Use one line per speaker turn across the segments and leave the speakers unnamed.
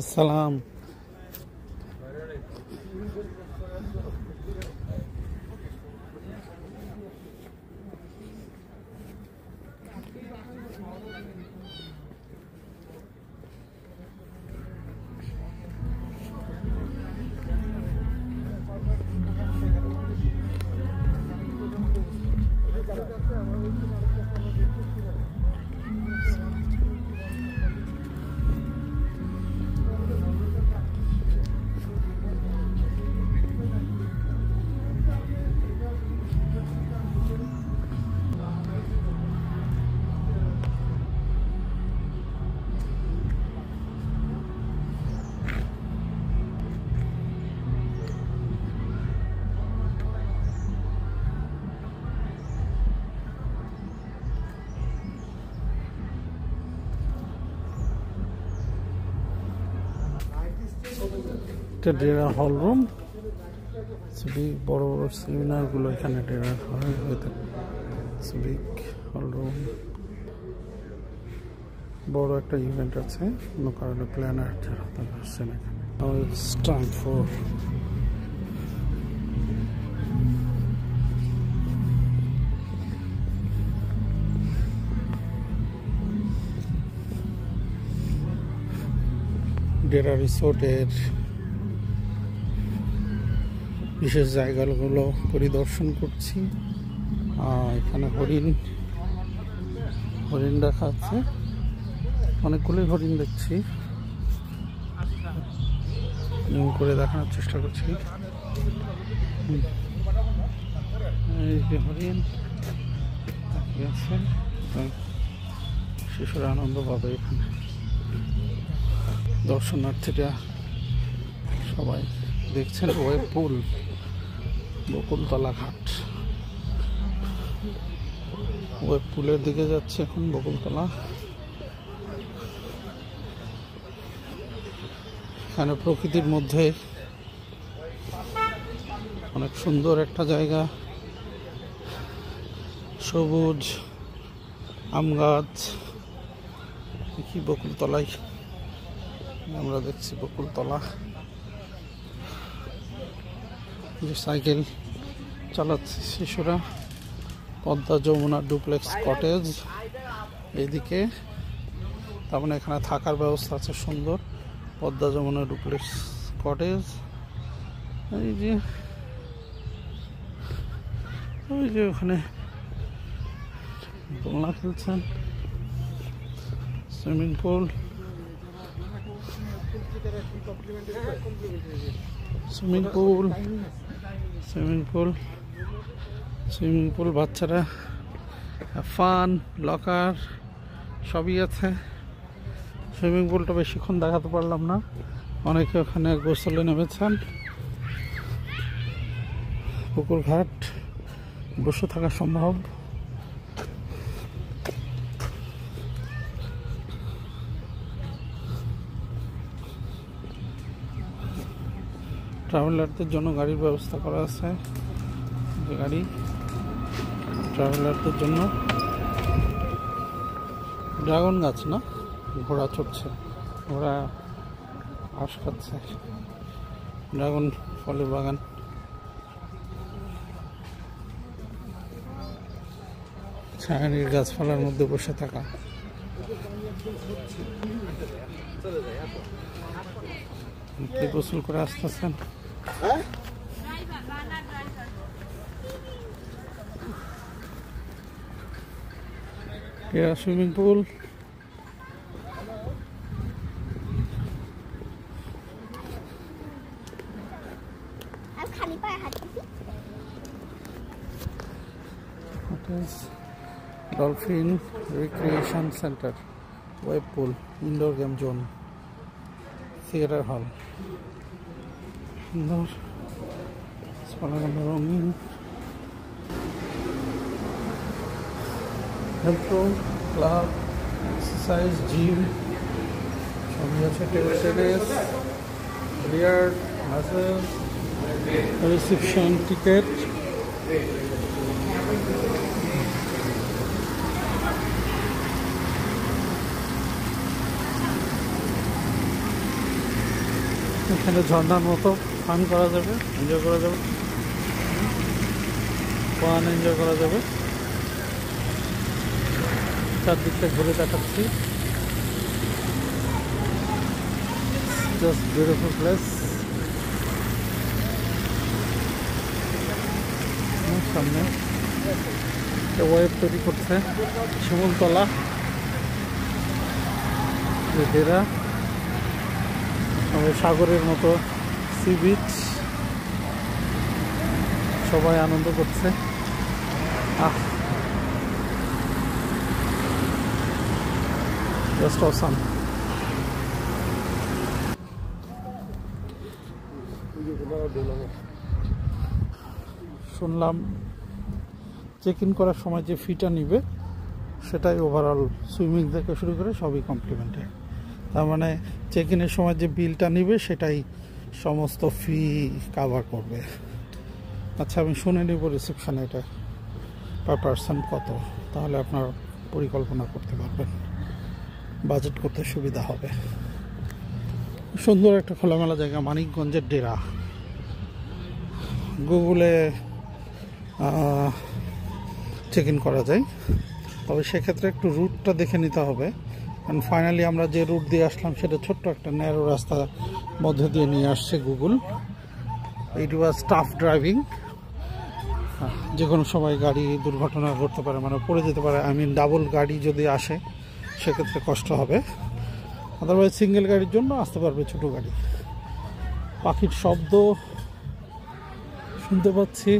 আসসালাম। এটা ডেরা hall room. বড় বড় সেমিনার গুলো এখানে ডেরা হয়। হল রুম, বড় একটা ইভেন্ট আছে, কোনো কারণে প্ল্যানার আসছে না এখানে। It's time for ডেরা রিসোর্টের বিশেষ জায়গাগুলো পরিদর্শন করছি। এখানে হরিণ দেখা যাচ্ছে, অনেকগুলোই হরিণ দেখছি। জুম করে দেখানোর চেষ্টা করছি। এই যে হরিণ আছে, শিশুরা আনন্দ পাবে এখানে। দর্শনার্থীরা সবাই দেখছেন ওয়েব পুল, বকুলতলা ঘাট। ওয়েব পুলের দিকে যাচ্ছে এখন বকুলতলা। এখানে প্রকৃতির মধ্যে অনেক সুন্দর একটা জায়গা, সবুজ আম গাছ। দেখি বকুলতলায় আমরা দেখছি বকুলতলা, যে সাইকেল চালাচ্ছে শিশুরা। পদ্মা যমুনা ডুপ্লেক্স কটেজ এইদিকে, তার মানে এখানে থাকার ব্যবস্থা আছে সুন্দর। Padma Jamuna duplex cottage. এই যে ওখানে দোলনা খেলছেন, সুইমিং পুল, বাচ্চারা ফান, লকার সবই আছে। সুইমিং পুলটা বেশিক্ষণ দেখাতে পারলাম না, অনেকে ওখানে গোসলে নেমেছেন। পুকুর ঘাট, বসে থাকা সম্ভব। ট্রাভেলারদের জন্য গাড়ির ব্যবস্থা করা আছে, যে গাড়ি ট্রাভেলারদের জন্য। ড্রাগন গাছ না, ঘোড়া চড়ছে, ঘোড়া ঘাস খাচ্ছে। ড্রাগন ফলের বাগান। ছায়ানির গাছপালার মধ্যে বসে থাকা। গোসল করে আসতেছেন। Swimming pool, dolphin recreation centre, web পুল, ইনডোর গেম জোন, থিয়েটার হল। সুন্দর রঙিন health room, club, exercise, gym সবই আছে। Terrace, billiard, message, reception, ticket. এখানে ঝর্ণার মতো ফান করা যাবে, এনজয় করা যাবে, ফান এনজয় করা যাবে। চারদিকটা ঘুরে দেখাচ্ছি। Just beautiful place. সামনে ওয়েব তৈরি করছে শিমুলতলা ডেরা, সাগরের মতো সি বিচ, সবাই আনন্দ করছে। Just awesome. শুনলাম চেক ইন করার সময় যে ফিটা নিবে সেটাই ওভারঅল সুইমিং থেকে শুরু করে সবই কমপ্লিমেন্টারি। তার মানে চেক ইনের সময় যে বিলটা নিবে সেটাই সমস্ত ফি কাভার করবে। আচ্ছা, আমি শুনে নিব রিসেপশনে এটা পার পারসন কত, তাহলে আপনার পরিকল্পনা করতে পারবেন, বাজেট করতে সুবিধা হবে। সুন্দর একটা খোলামেলা জায়গা, মানিকগঞ্জের ডেরা। গুগলে চেক ইন করা যায়, তবে সেক্ষেত্রে একটু রুটটা দেখে নিতে হবে, কারণ ফাইনালি আমরা যে রুট দিয়ে আসলাম সেটা ছোট্ট একটা ন্যারো রাস্তা মধ্যে দিয়ে নিয়ে আসছে গুগল। ইট ওয়াজ টাফ ড্রাইভিং। যে কোনো সময় গাড়ি দুর্ঘটনা ঘটতে পারে, মানে পড়ে যেতে পারে। আই মিন ডাবল গাড়ি যদি আসে সেক্ষেত্রে কষ্ট হবে, আদারওয়াইজ সিঙ্গেল গাড়ির জন্য আসতে পারবে ছোট গাড়ি। পাখির শব্দ শুনতে পাচ্ছি,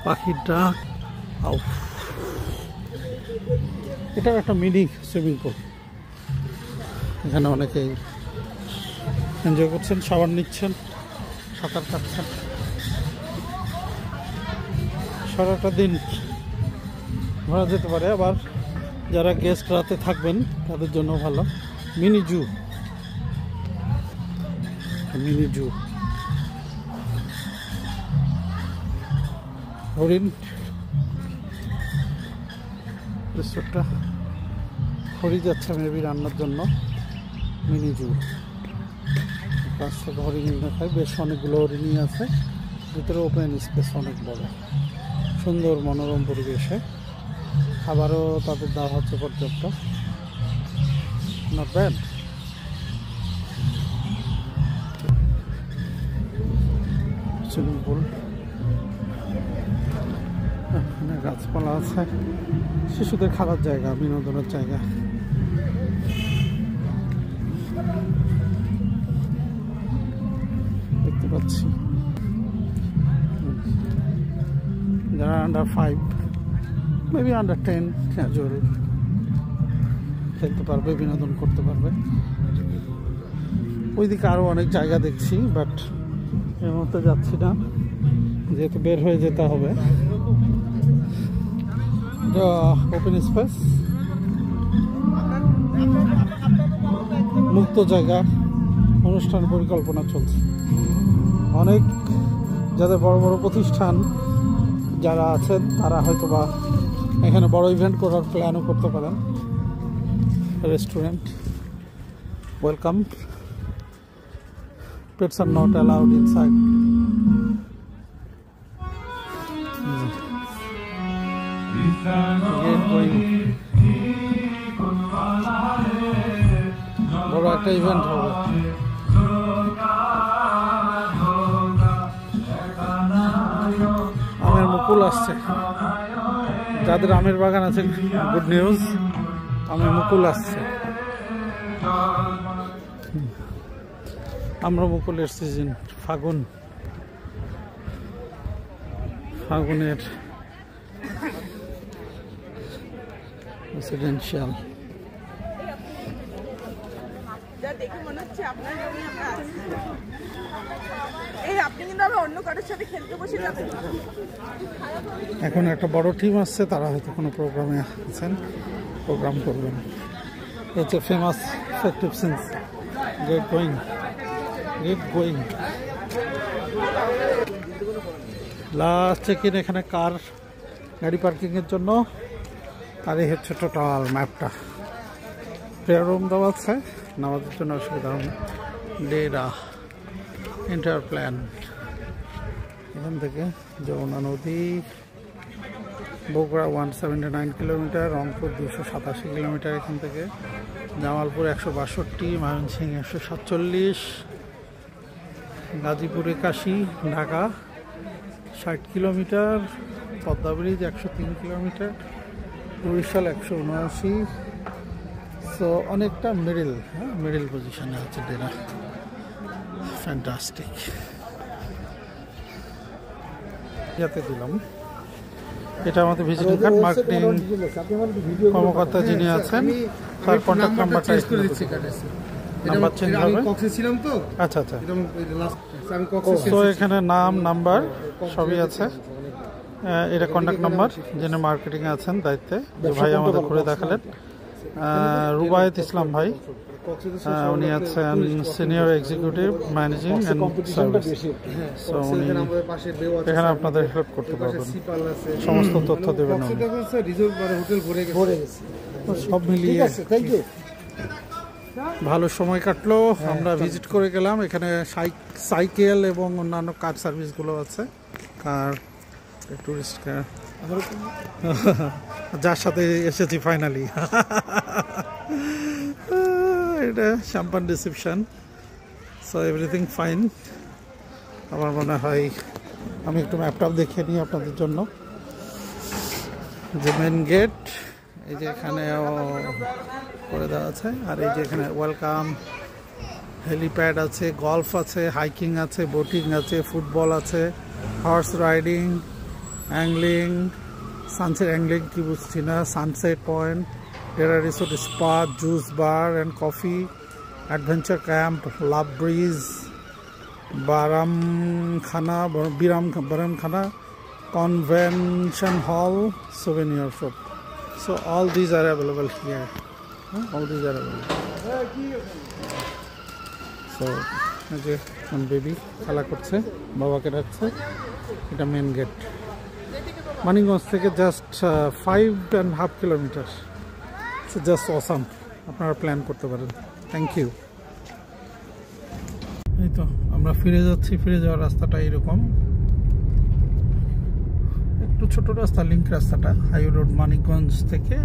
পাখির ডাক। এটা একটা মিনি সুইমিং পুল, এখানে অনেকেই এনজয় করছেন, শাওয়ার নিচ্ছেন, সাঁতার কাটছেন। সারাটা দিন ঘোরা যেতে পারে। আবার যারা গেস্ট রাতে থাকবেন তাদের জন্য ভালো। মিনি জু, মিনি জু, হরিণ, রিসোর্টটা হরি যাচ্ছে মেবি রান্নার জন্য। মিনি জু, কাছ থেকে হরিণ দেখায়, বেশ অনেকগুলো হরিণই আছে, ভিতরে ওপেন স্পেস অনেক বড়, সুন্দর মনোরম পরিবেশে। খাবারও তাদের দেওয়া হচ্ছে পর্যাপ্ত, নট ব্যাড। সুইমিং পুল, এখানে গাছপালা আছে, শিশুদের খেলার জায়গা, বিনোদনের জায়গা। দেখতে পাচ্ছি যারা আন্ডার 5 মেবি আন্ডার 10 ক্যাজুয়াল খেলতে পারবে, বিনোদন করতে পারবে। ওইদিকে আরও অনেক জায়গা দেখছি, বাট এর মধ্যে যাচ্ছি না, যেহেতু বের হয়ে যেতে হবে। ওপেন স্পেস, মুক্ত জায়গা, অনুষ্ঠান পরিকল্পনা চলছে। অনেক যাদের বড় বড় প্রতিষ্ঠান যারা আছেন তারা হয়তো বা এখানে বড় ইভেন্ট করার প্ল্যানও করতে পারেন। Restaurant, welcome, pets are not allowed inside. বড় একটা ইভেন্ট হবে। আমের মুকুল আসছে, যাদের আমের বাগান আছে গুড নিউজ, আমের মুকুল আসছে। আমরা মুকুলের সিজন ফাগুন, ফাগুনের রেসিডেন্সিয়াল।
দেখে মনে হচ্ছে আপনার জমি আমরা আছি। এই আপনি কিন্তু আবার অন্য কারোর সাথে খেলতে বসে যাবেন।
এখন একটা বড় টিম আসছে, তারা হয়তো কোনো প্রোগ্রামে আছেন, প্রোগ্রাম করবেন। হচ্ছে famous festive scenes, get going, get going. Last check in এখানে কার গাড়ি পার্কিংয়ের জন্য। আর এই হচ্ছে টোটাল ম্যাপটা। প্রেয়ার রুম দেওয়া আছে। নামাজের জন্য অসুবিধা হবে না। ডেরা ইন্টার প্ল্যান, এখান থেকে যমুনা নদী, বগুড়া 179 কিলোমিটার, রংপুর 287 কিলোমিটার এখান থেকে, Jamalpur 162, Mymensingh 147, Gazipur 81, Dhaka 60 kilometre, Padma bridge 103 kilometre, Barishal 179। So অনেকটা মিডিল পজিশনে আছে ডেরা। ফ্যান্টাস্টিক। ইয়াতে দিলাম, এটা আমাদের ভিজিটিং কার্ড, মার্কেটিং কর্মকর্তা যিনি আছেন তার কন্ট্যাক্ট নাম্বারটা নাম্বার চেঞ্জ হবে। আচ্ছা আচ্ছা, তো এখানে নাম নাম্বার সবই আছে। এটা কন্ট্যাক্ট নাম্বার, যিনি মার্কেটিং আছেন দায়িত্বে, যে ভাই আমাদের ঘুরে দেখালেন, রুবায়েত ইসলাম ভাই, উনি আছেন senior executive managing and service. So উনি এখানে আপনাদের হেল্প করতে পারবেন, সমস্ত তথ্য দেবেন। সব মিলিয়ে ভালো সময় কাটলো। আমরা ভিজিট করে গেলাম, এখানে সাইকেল এবং অন্যান্য কার সার্ভিসগুলো আছে, কার টুরিস্ট কার, যার সাথে এসেছি ফাইনালি। এটা শ্যাম্পান রিসেপশন, সো এভরিথিং ফাইন। আমার মনে হয় আমি একটু ম্যাপটাপ দেখিয়ে নিই আপনাদের জন্য। যে মেন গেট, এই যে এখানে করে দেওয়া আছে, আর এই যে এখানে ওয়েলকাম, হেলিপ্যাড আছে, গলফ আছে, হাইকিং আছে, বোটিং আছে, ফুটবল আছে, horse riding, angling, sunset angling কি বুঝছি না, sunset point, Dera resort, spa, juice bar and coffee, adventure camp, love bridge, বারামখানা, convention hall, souvenir shop. So all these are available here. All these are available. So যে baby খেলা করছে, বাবাকে রাখছে, এটা মেন গেট। মানিকগঞ্জ থেকে জাস্ট 5.5 কিলোমিটার। জাস্ট অসাম, আপনারা plan করতে পারেন। Thank you. এই তো আমরা ফিরে যাচ্ছি, ফিরে যাওয়ার রাস্তাটা এরকম, একটু ছোট রাস্তা, লিঙ্ক রাস্তাটা, হাইওয়ে রোড মানিকগঞ্জ থেকে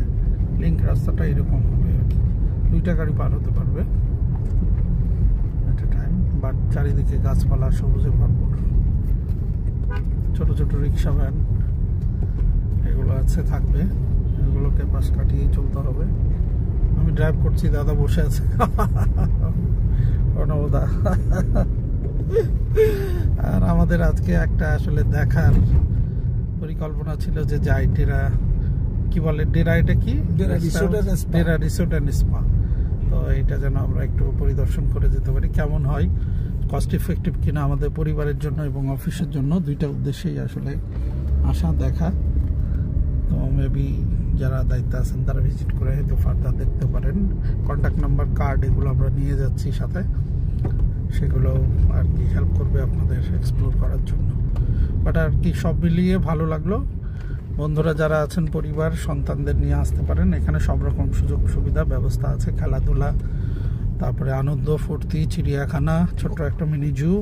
লিঙ্ক রাস্তাটা এরকম হবে, দুইটা গাড়ি পার হতে পারবে এট এ টাইম। বাট চারিদিকে গাছপালা, সবুজে ভরপুর, ছোট ছোট রিক্সা ভ্যান এগুলো আছে, থাকবে, এগুলোকে পাশ কাটিয়ে চলতে হবে। আমি ড্রাইভ করছি, দাদা বসে আছে, প্রণবদা। আর আমাদের আজকে একটা আসলে দেখার পরিকল্পনা ছিল যে যাই ডেরা, কি বলে ডেরা, এটা কি ডেরা রিসোর্ট অ্যান্ড স্পা। তো এটা যেন আমরা একটু পরিদর্শন করে যেতে পারি, কেমন হয়, কস্ট ইফেক্টিভ কিনা আমাদের পরিবারের জন্য এবং অফিসের জন্য, দুইটা উদ্দেশ্যেই আসলে আসা দেখা। তো মেবি যারা দায়িত্ব আছেন তারা ভিজিট করে হয়তো ফার্দার দেখতে পারেন। কন্ট্যাক্ট নাম্বার, কার্ড এগুলো আমরা নিয়ে যাচ্ছি সাথে, সেগুলো আর কি হেল্প করবে আপনাদের এক্সপ্লোর করার জন্য। বাট আর কি সব মিলিয়ে ভালো লাগলো। বন্ধুরা যারা আছেন পরিবার সন্তানদের নিয়ে আসতে পারেন, এখানে সব রকম সুযোগ সুবিধা ব্যবস্থা আছে, খেলাধুলা, তারপরে আনন্দ ফুর্তি, চিড়িয়াখানা, ছোট্ট একটা মিনি জু,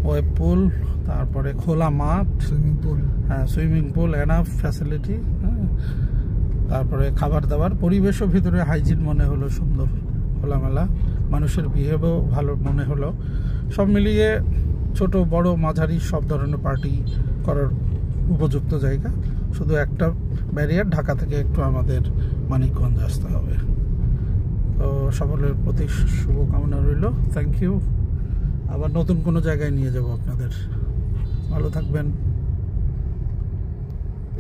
ওয়েব পুল, তারপরে খোলা মাঠ, সুইমিং পুল, এনাফ ফ্যাসিলিটি, তারপরে খাবার দাবার, পরিবেশও ভিতরে হাইজিন মনে হলো, সুন্দর খোলামেলা, মানুষের বিহেভও ভালো মনে হলো। সব মিলিয়ে ছোট বড় মাঝারি সব ধরনের পার্টি করার উপযুক্ত জায়গা। শুধু একটা ব্যারিয়ার, ঢাকা থেকে একটু আমাদের মানিকগঞ্জ আসতে হবে। তো সকলের প্রতি শুভকামনা রইল। Thank you. আবার নতুন কোনো জায়গায় নিয়ে যাব আপনাদের। ভালো থাকবেন।